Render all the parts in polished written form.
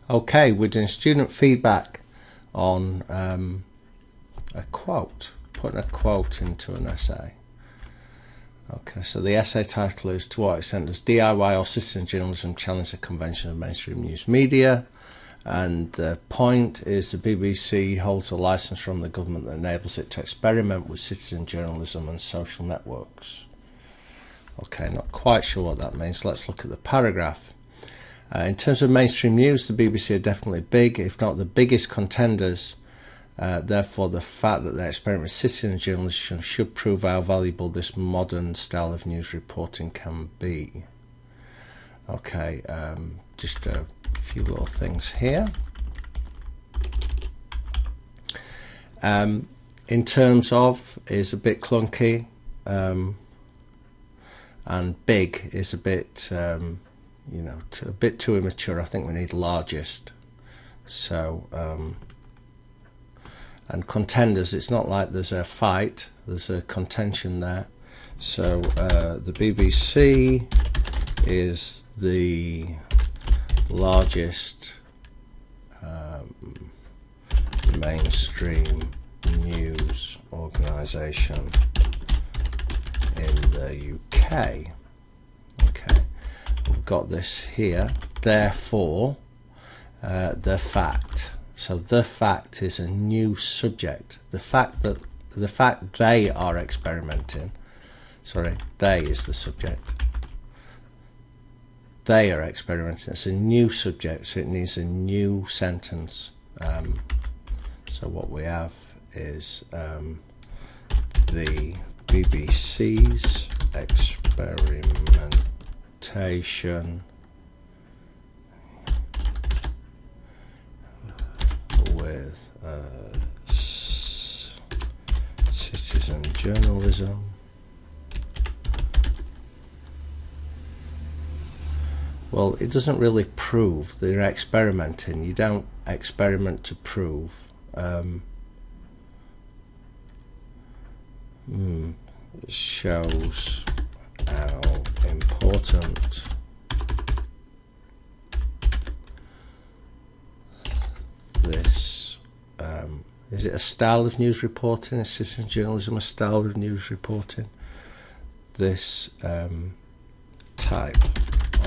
Okay, we're doing student feedback on a quote, putting a quote into an essay. Okay, so the essay title is "To what extent does DIY or citizen journalism challenge the convention of mainstream news media?" And the point is the BBC holds a licence from the government that enables it to experiment with citizen journalism and social networks. Okay, not quite sure what that means. Let's look at the paragraph. In terms of mainstream news, the BBC are definitely big, if not the biggest contenders. Therefore, the fact that they experiment with citizen journalism should prove how valuable this modern style of news reporting can be. Okay, just a few little things here. In terms of is a bit clunky, and big is a bit, a bit too immature. I think we need largest. So, and contenders, it's not like there's a fight, there's a contention there. So the BBC is the largest mainstream news organisation in the UK. Okay, we've got this here. Therefore, the fact. So the fact is a new subject. The fact they are experimenting. Sorry, they is the subject. They are experimenting. It's a new subject, so it needs a new sentence. So what we have is the BBC's experimentation with citizen journalism well, it doesn't really prove they're experimenting. You don't experiment to prove. It shows how important this is it a style of news reporting? Is citizen journalism a style of news reporting? This type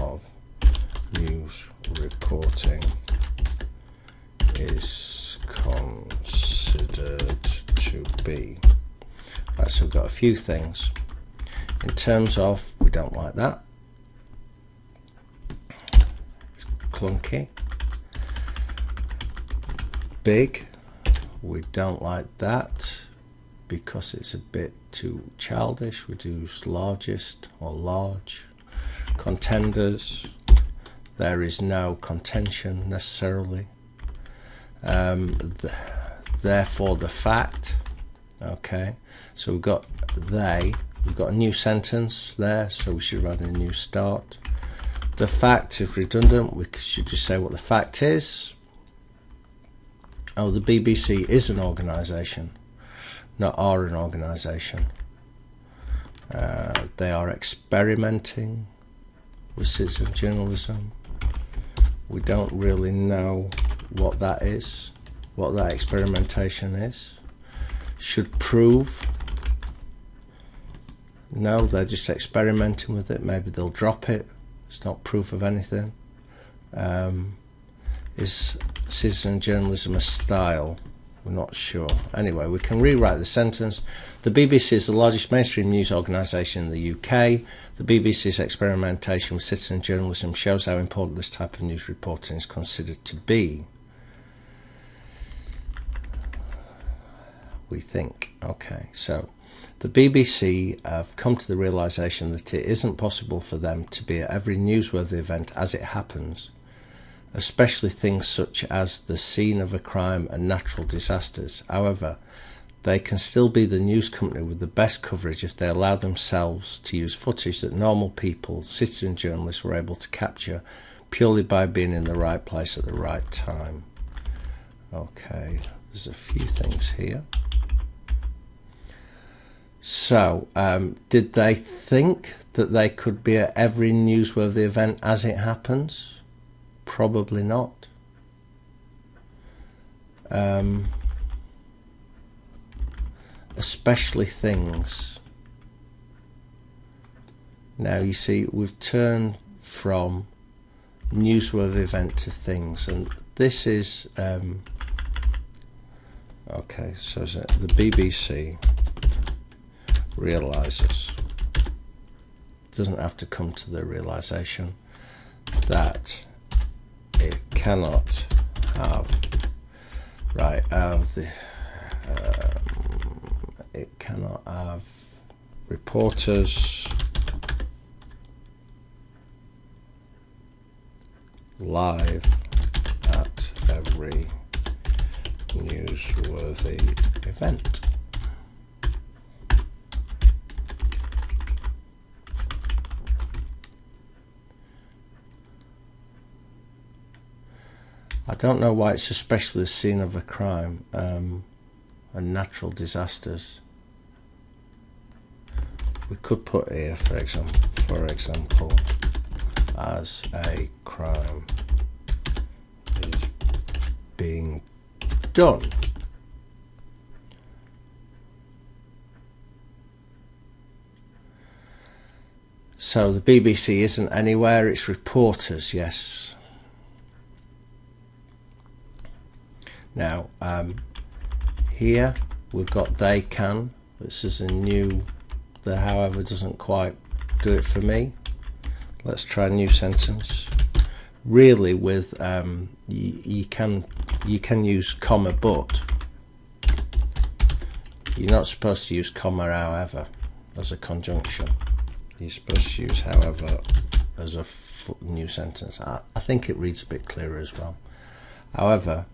of news reporting is considered to be. Right, so we've got a few things. In terms of, we don't like that. It's clunky. Big, we don't like that because it's a bit too childish. We do largest or large. Contenders, there is no contention necessarily. Therefore the fact. Okay, so we've got we've got a new sentence there, so we should write a new start. The fact is redundant. We should just say what the fact is. Oh, the BBC is an organisation, not are an organisation. They are experimenting with citizen journalism. We don't really know what that is, what that experimentation is. Should prove. No, they're just experimenting with it. Maybe they'll drop it. It's not proof of anything. Is citizen journalism a style? We're not sure. Anyway, we can rewrite the sentence. The BBC is the largest mainstream news organisation in the UK. The BBC's experimentation with citizen journalism shows how important this type of news reporting is considered to be. We think. Okay, so the BBC have come to the realisation that it isn't possible for them to be at every newsworthy event as it happens, especially things such as the scene of a crime and natural disasters. However, they can still be the news company with the best coverage if they allow themselves to use footage that normal people, citizen journalists, were able to capture purely by being in the right place at the right time. Okay, there's a few things here. So, did they think that they could be at every newsworthy event as it happens? Probably not. especially things. Now you see we've turned from newsworthy event to things, and this is okay, so the BBC realizes, doesn't have to come to the realization that it cannot have it cannot have reporters live at every newsworthy event. I don't know why it's especially the scene of a crime and natural disasters. We could put here, for example, as a crime is being done. So the BBC isn't anywhere, it's reporters, yes. Now, here we've got they can. This is a new, the however doesn't quite do it for me. Let's try a new sentence. Really, with you can use comma, but you're not supposed to use comma however as a conjunction. You're supposed to use however as a new sentence. I think it reads a bit clearer as well. However,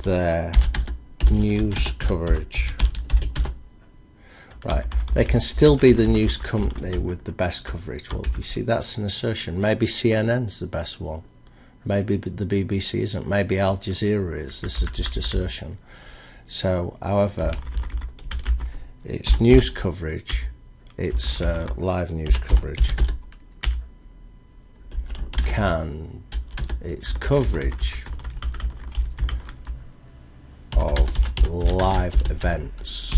their news coverage, right, they can still be the news company with the best coverage. Well, you see, that's an assertion. Maybe CNN's the best one, maybe the BBC isn't, maybe Al Jazeera is. This is just assertion. So however, it's news coverage, it's live news coverage, it's coverage of live events.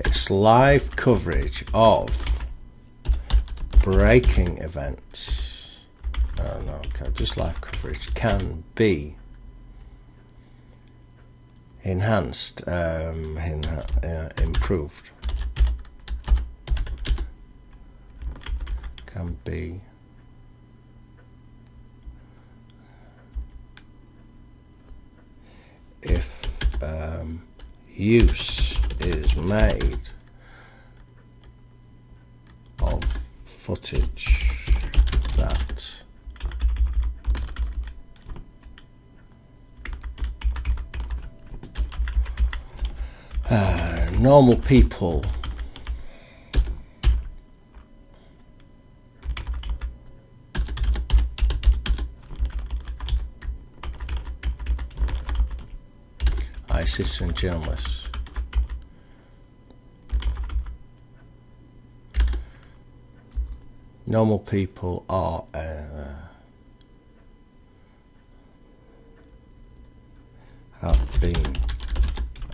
It's live coverage of breaking events. No, okay, just live coverage can be enhanced, improved. Can be if use is made of footage that normal people citizen journalists normal people are have been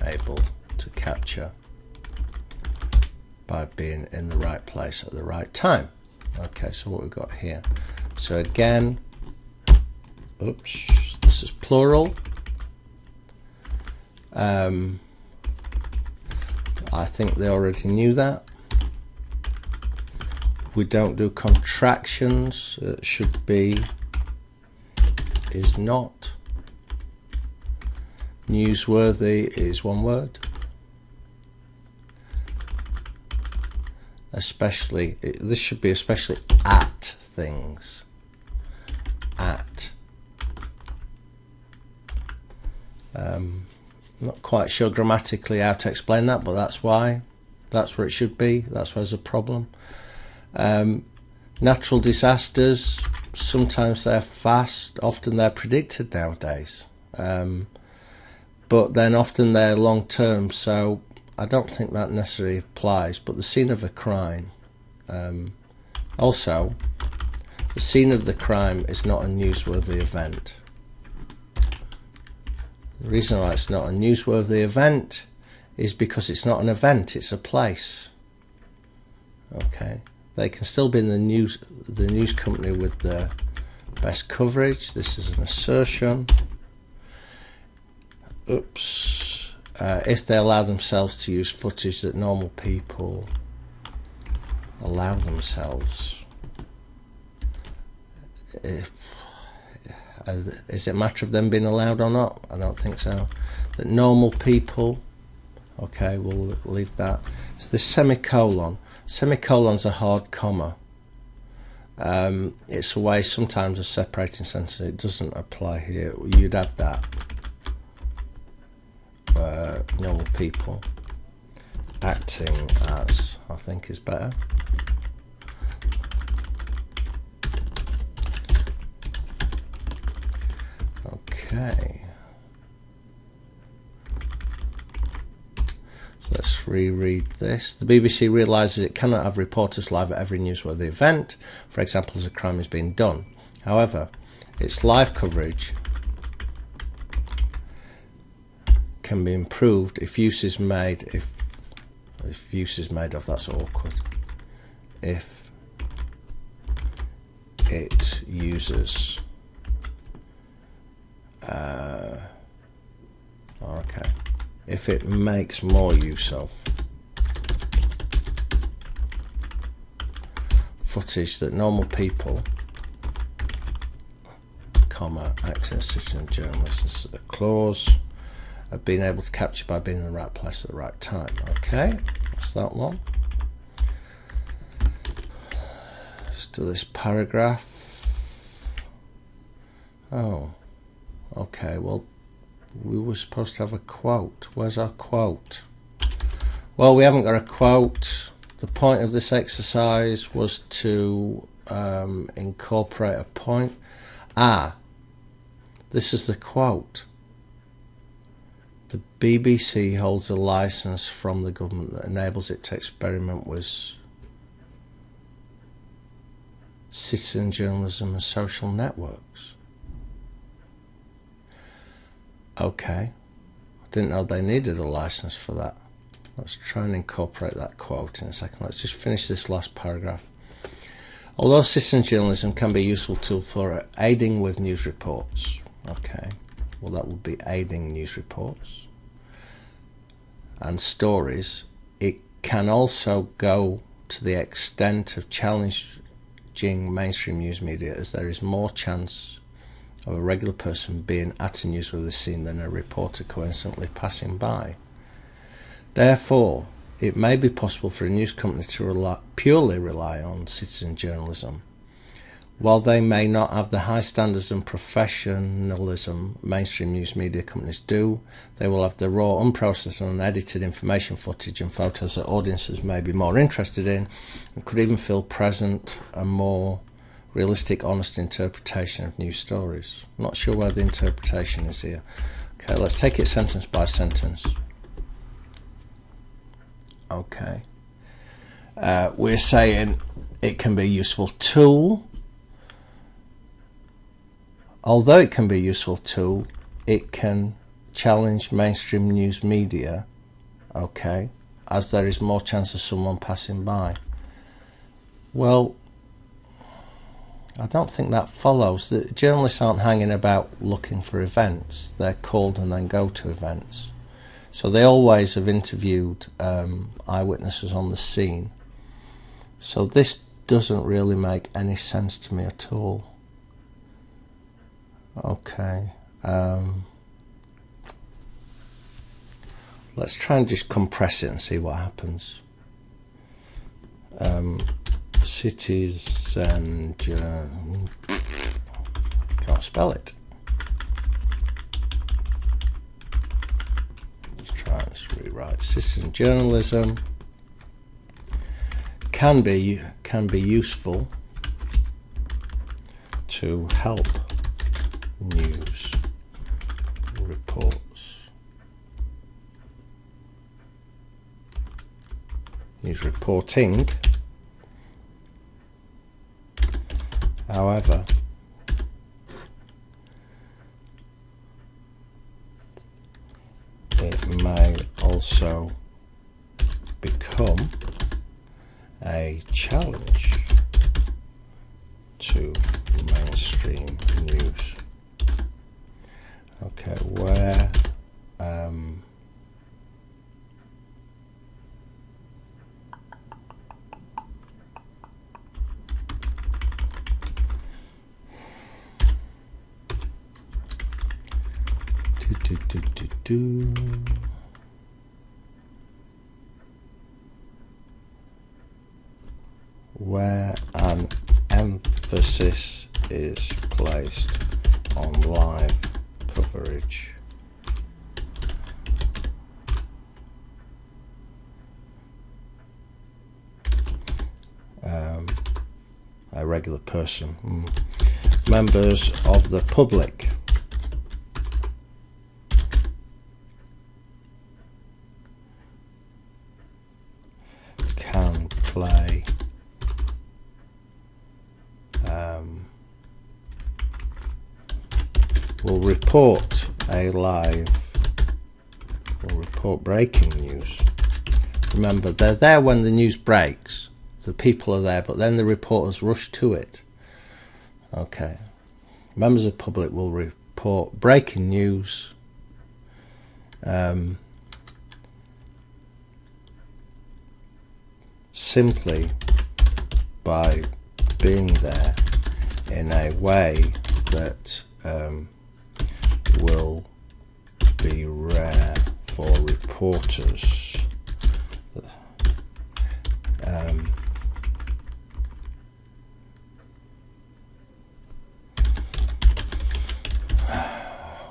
able to capture by being in the right place at the right time. Okay, so what we've got here, so again, oops, this is plural. I think they already knew that. We don't do contractions. It should be is not. Newsworthy is one word. Especially, this should be especially at things. At. Not quite sure grammatically how to explain that, but that's why. That's where it should be. That's where there's a problem. Natural disasters, sometimes they're fast, often they're predicted nowadays. But then often they're long term, so I don't think that necessarily applies. But the scene of a crime, also, The scene of the crime is not a newsworthy event. The reason why it's not a newsworthy event is because it's not an event, it's a place. Okay, they can still be in the news company with the best coverage. This is an assertion. Oops. If they allow themselves to use footage that normal people allow themselves. Is it a matter of them being allowed or not? I don't think so. That normal people, okay, we'll leave that. So this semicolon. Semicolon's a hard comma. It's a way sometimes of separating sentences. It doesn't apply here. You'd have that. Normal people acting as, I think, is better. Okay. So let's reread this. The BBC realises it cannot have reporters live at every newsworthy event, for example, as a crime is being done. However, its live coverage can be improved if use is made if use is made of, that's awkward, if it uses okay, if it makes more use of footage that normal people, comma, acting as citizen journalists, this is a clause of being able to capture by being in the right place at the right time. Okay, that's that one. Let's do this paragraph. Oh, okay, well, we were supposed to have a quote. Where's our quote? Well, we haven't got a quote. The point of this exercise was to incorporate a point. This is the quote. The BBC holds a licence from the government that enables it to experiment with citizen journalism and social networks. Okay, I didn't know they needed a licence for that. Let's try and incorporate that quote in a second. Let's just finish this last paragraph. Although citizen journalism can be a useful tool for aiding with news reports, okay, well, that would be aiding news reports and stories, it can also go to the extent of challenging mainstream news media, as there is more chance of a regular person being at a newsworthy scene than a reporter coincidentally passing by. Therefore, it may be possible for a news company to purely rely on citizen journalism. While they may not have the high standards and professionalism mainstream news media companies do, they will have the raw, unprocessed and unedited information footage and photos that audiences may be more interested in, and could even feel present a more realistic, honest interpretation of news stories. I'm not sure where the interpretation is here. Okay, let's take it sentence by sentence. Okay. We're saying it can be a useful tool. Although it can be a useful tool, it can challenge mainstream news media, okay, as there is more chance of someone passing by. Well, I don't think that follows. The journalists aren't hanging about looking for events. They're called and then go to events. So they always have interviewed eyewitnesses on the scene. So this doesn't really make any sense to me at all. Okay. Let's try and just compress it and see what happens. Citizen can't spell it. Let's try this rewrite. Citizen journalism can be useful to help news reports. News reporting However, it may also become a challenge to mainstream news. Okay, where where an emphasis is placed on live coverage. A regular person, members of the public can play will report breaking news. Remember, they're there when the news breaks. The people are there, but then the reporters rush to it. Okay. Members of the public will report breaking news simply by being there in a way that will be rare for reporters.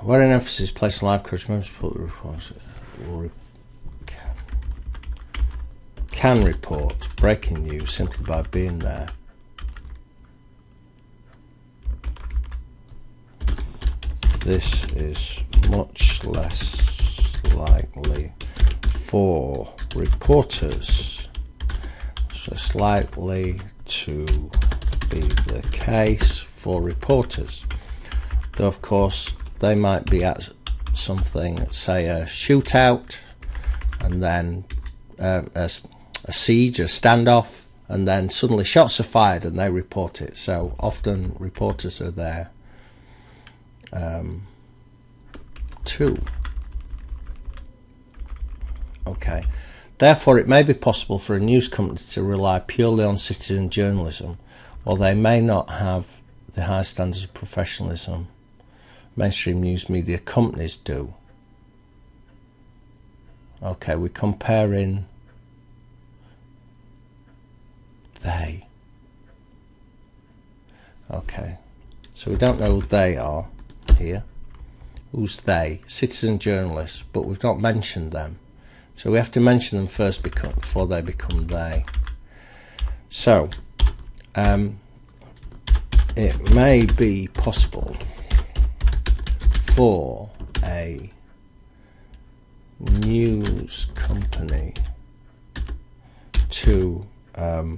Where an emphasis is placed on live coverage, members of the reports can report breaking news simply by being there. This is much less likely for reporters. So it's likely to be the case for reporters. Though, of course, they might be at something, say a shootout, and then a siege, a standoff, and then suddenly shots are fired and they report it. So often reporters are there too. Okay. Therefore, it may be possible for a news company to rely purely on citizen journalism, while they may not have the high standards of professionalism mainstream news media companies do. Okay, we're comparing they. Okay, so we don't know who they are here. Who's they? Citizen journalists, but we've not mentioned them. So we have to mention them first before they become they. So, it may be possible for a news company to I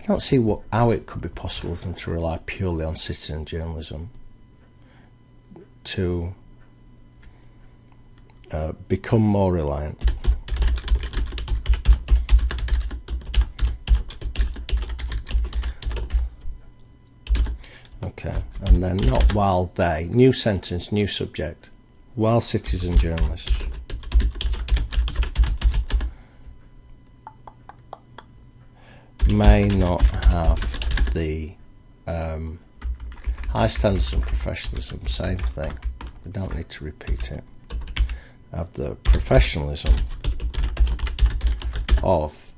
don't see how it could be possible for them to rely purely on citizen journalism to become more reliant. Okay, and then not while they, new sentence, new subject, while citizen journalists may not have the high standards and professionalism, same thing, we don't need to repeat it, have the professionalism of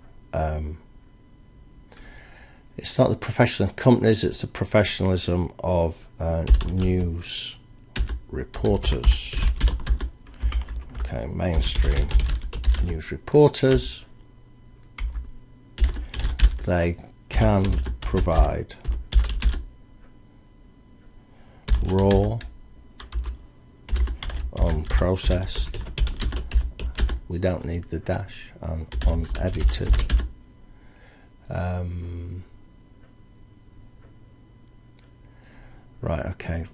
it's not the professionalism of companies, it's the professionalism of news reporters. Okay, mainstream news reporters, they can provide raw, unprocessed, we don't need the dash, and unedited Right, okay.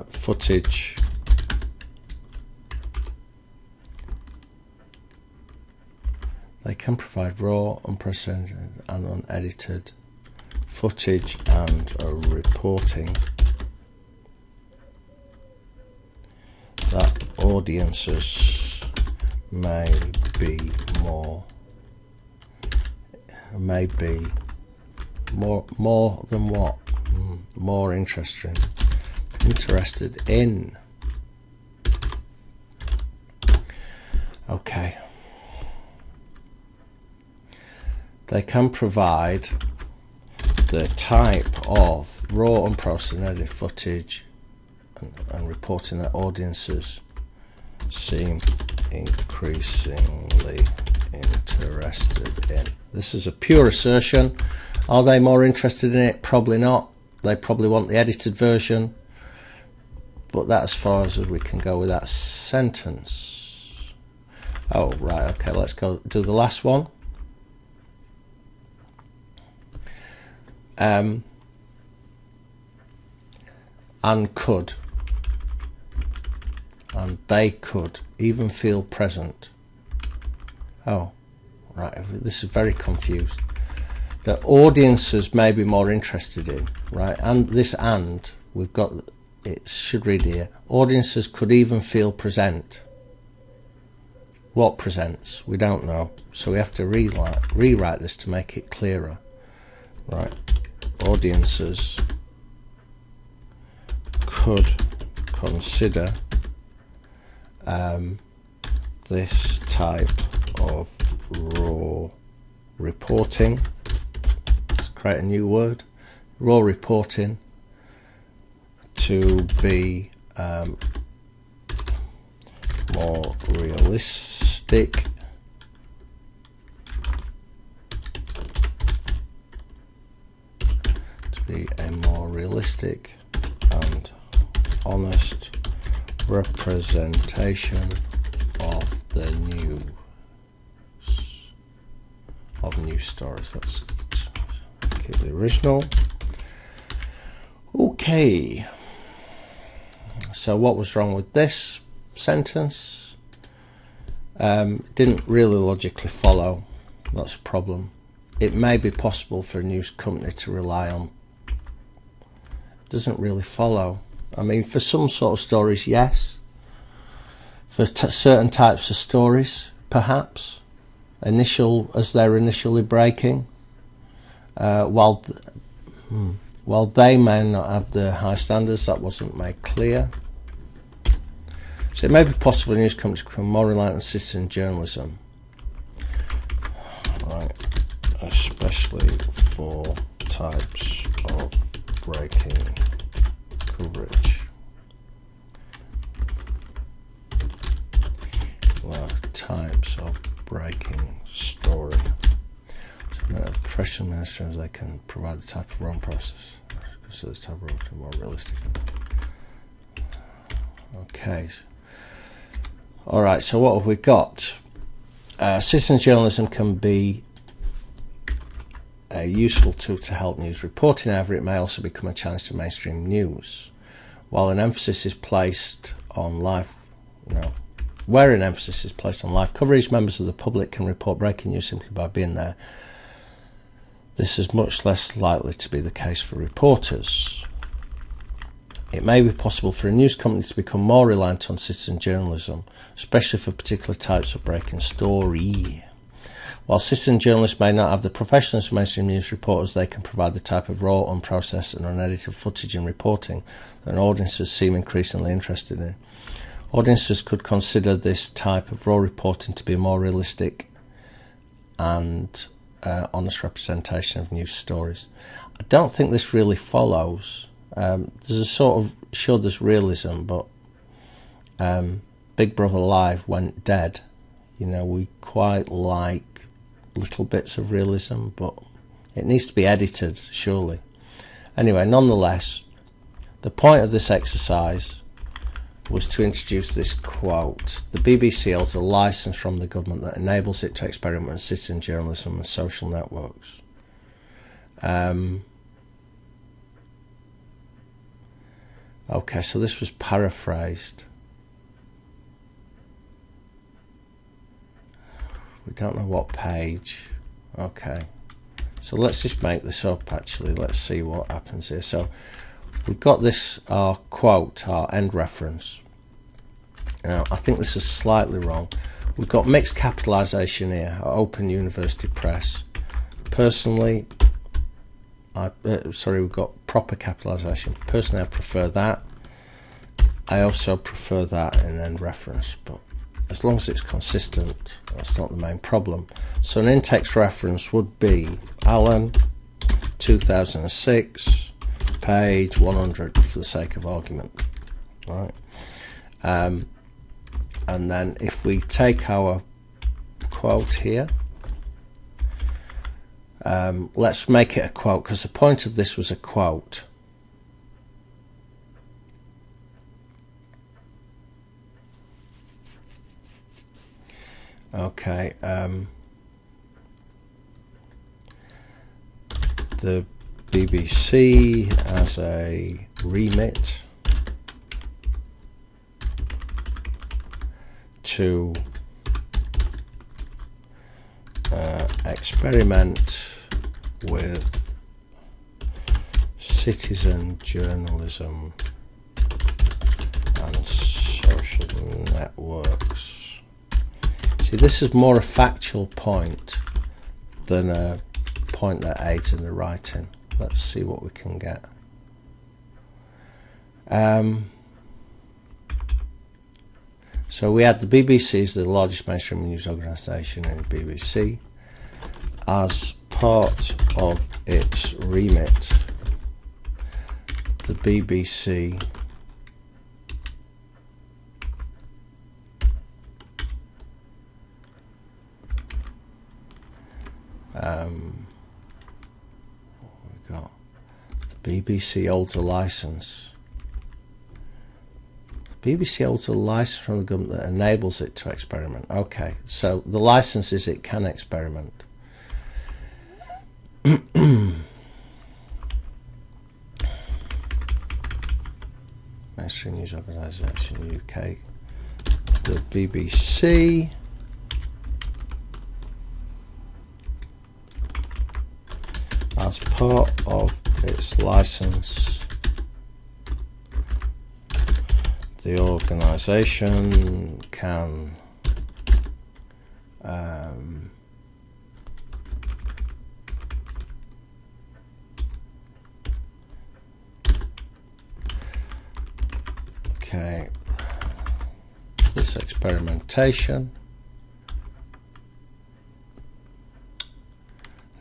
Footage they can provide raw, unprecedented and unedited footage and reporting that audiences may be more than what? More interested in. Okay. They can provide the type of raw, unprocessed and edited footage and reporting that audiences seem increasingly interested in. This is a pure assertion. Are they more interested in it? Probably not. They probably want the edited version. But that's as far as we can go with that sentence. Oh, right, okay, let's go do the last one. And could, and they could even feel present. Oh, right, this is very confused. That audiences may be more interested in, right? And this and, we've got, it should read here, audiences could even feel present. What presents? We don't know. So we have to rewrite this to make it clearer. Right, audiences could consider this type of raw reporting. Let's create a new word. Raw reporting to be more realistic a more realistic and honest representation of the news stories. Let's keep the original. Okay, so what was wrong with this sentence? Didn't really logically follow. That's a problem. It may be possible for a news company to rely on. Doesn't really follow. I mean, for some sort of stories, yes. For certain types of stories, perhaps. As they're initially breaking. While they may not have the high standards, that wasn't made clear. So it may be possible for news companies to become more reliant on citizen journalism. Right. Especially for types of breaking coverage. Types of breaking story. So professional administrators, they can provide the type of wrong process. So this type of wrong more realistic. Okay. Alright, so what have we got? Citizen journalism can be a useful tool to help news reporting. However, it may also become a challenge to mainstream news. While an emphasis is placed on where an emphasis is placed on live coverage, members of the public can report breaking news simply by being there. This is much less likely to be the case for reporters. It may be possible for a news company to become more reliant on citizen journalism, especially for particular types of breaking story. While citizen journalists may not have the professionalism of mainstream news reporters, they can provide the type of raw, unprocessed and unedited footage and reporting that audiences seem increasingly interested in. Audiences could consider this type of raw reporting to be a more realistic and honest representation of news stories. I don't think this really follows. There's a sort of, sure, there's realism, but Big Brother Live went dead. You know, we quite like little bits of realism, but it needs to be edited, surely. Anyway, nonetheless, the point of this exercise was to introduce this quote. The BBC holds a licence from the government that enables it to experiment with citizen journalism and social networks. Okay, so this was paraphrased. We don't know what page. Okay, so let's just make this up actually. Let's see what happens here. So we've got this, our quote, our end reference. Now I think this is slightly wrong. We've got mixed capitalization here, Open University Press. Personally, we've got proper capitalization. Personally, I prefer that. I also prefer that in end reference, but as long as it's consistent, that's not the main problem. So an in-text reference would be Allen, 2006, page 100 for the sake of argument. Right. And then if we take our quote here, let's make it a quote, because the point of this was a quote. Okay, the BBC has a remit to experiment with citizen journalism and social networks. See, this is more a factual point than a point that aids in the writing. Let's see what we can get. So we had the BBC is the largest mainstream news organisation in the BBC. As part of its remit, the BBC what we got? The BBC holds a license. The BBC holds a license from the government that enables it to experiment. Okay, so the license is it can experiment. Mainstream news organisation UK. The BBC as part of its license, the organisation can okay, this experimentation.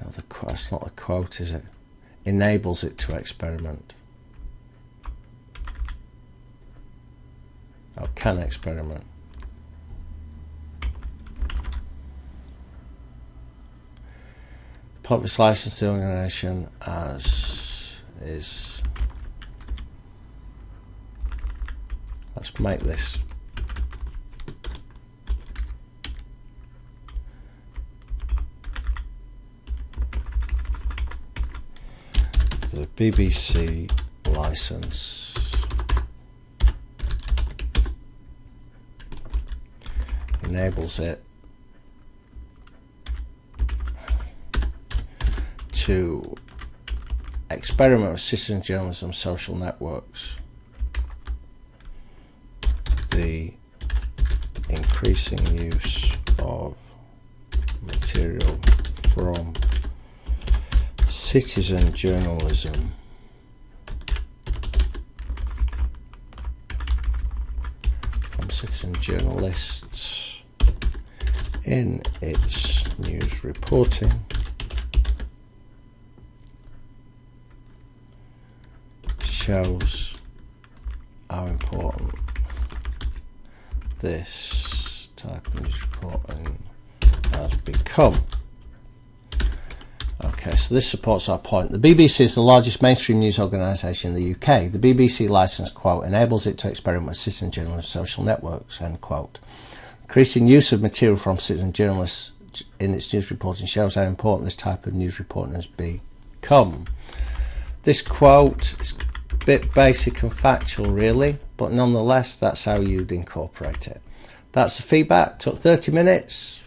No, that's not a quote, is it? Enables it to experiment. Oh, can experiment. Public license the organisation as is. Let's make this. The BBC license enables it to experiment with citizen journalism, social networks, the increasing use of material from citizen journalism from citizen journalists in its news reporting shows how important this type of news reporting has become. Okay, so this supports our point. The BBC is the largest mainstream news organisation in the UK. The BBC licence, quote, enables it to experiment with citizen journalists, social networks, end quote. Increasing use of material from citizen journalists in its news reporting shows how important this type of news reporting has become. This quote is bit basic and factual really, but nonetheless that's how you'd incorporate it. That's the feedback. Took 30 minutes.